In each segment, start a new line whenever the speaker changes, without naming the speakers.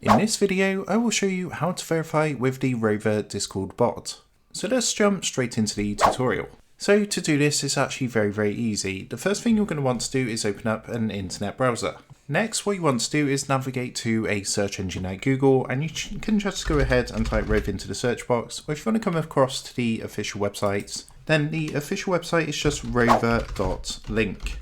In this video, I will show you how to verify with the Rover Discord bot. So let's jump straight into the tutorial. So to do this, it's actually very easy. The first thing you're going to want to do is open up an internet browser. Next, what you want to do is navigate to a search engine like Google, and you can just go ahead and type Rover into the search box. Or if you want to come across to the official websites, then the official website is just rover.link.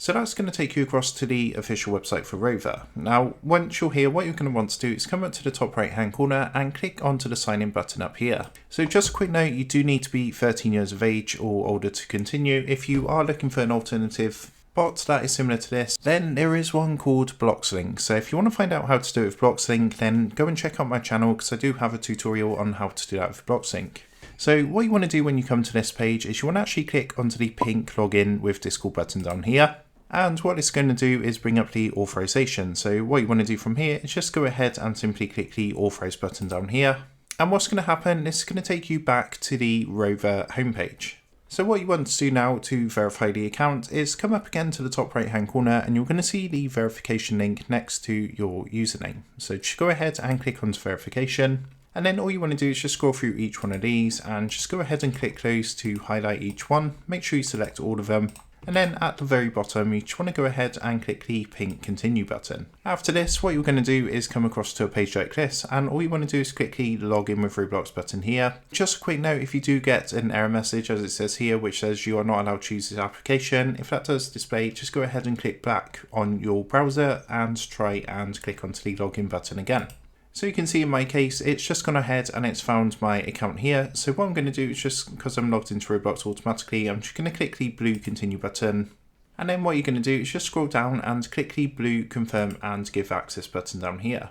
So that's going to take you across to the official website for Rover. Now, once you're here, what you're going to want to do is come up to the top right hand corner and click onto the sign in button up here. So just a quick note, you do need to be 13 years of age or older to continue. If you are looking for an alternative bot that is similar to this, then there is one called Bloxlink. So if you want to find out how to do it with Bloxlink, then go and check out my channel because I do have a tutorial on how to do that with Bloxlink. So what you want to do when you come to this page is you want to actually click onto the pink login with Discord button down here. And what it's going to do is bring up the authorization. So what you want to do from here is just go ahead and simply click the authorize button down here. And what's going to happen, this is going to take you back to the Rover homepage. So what you want to do now to verify the account is come up again to the top right hand corner and you're going to see the verification link next to your username. So just go ahead and click onto verification. And then all you want to do is just scroll through each one of these and just go ahead and click those to highlight each one. Make sure you select all of them. And then at the very bottom, you just want to go ahead and click the pink continue button. After this, what you're going to do is come across to a page like this, and all you want to do is click the login with Roblox button here. Just a quick note, if you do get an error message, as it says here, which says you are not allowed to use this application, if that does display, just go ahead and click back on your browser and try and click onto the login button again. So you can see in my case, it's just gone ahead and it's found my account here. So what I'm going to do is just because I'm logged into Roblox automatically, I'm just going to click the blue continue button. And then what you're going to do is just scroll down and click the blue confirm and give access button down here.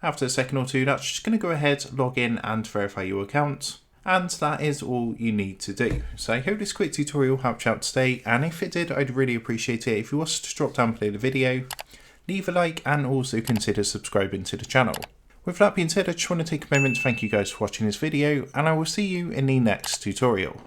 After a second or two, that's just going to go ahead, log in and verify your account. And that is all you need to do. So I hope this quick tutorial helped you out today. And if it did, I'd really appreciate it if you was to drop down below the video, leave a like and also consider subscribing to the channel. With that being said, I just want to take a moment to thank you guys for watching this video, and I will see you in the next tutorial.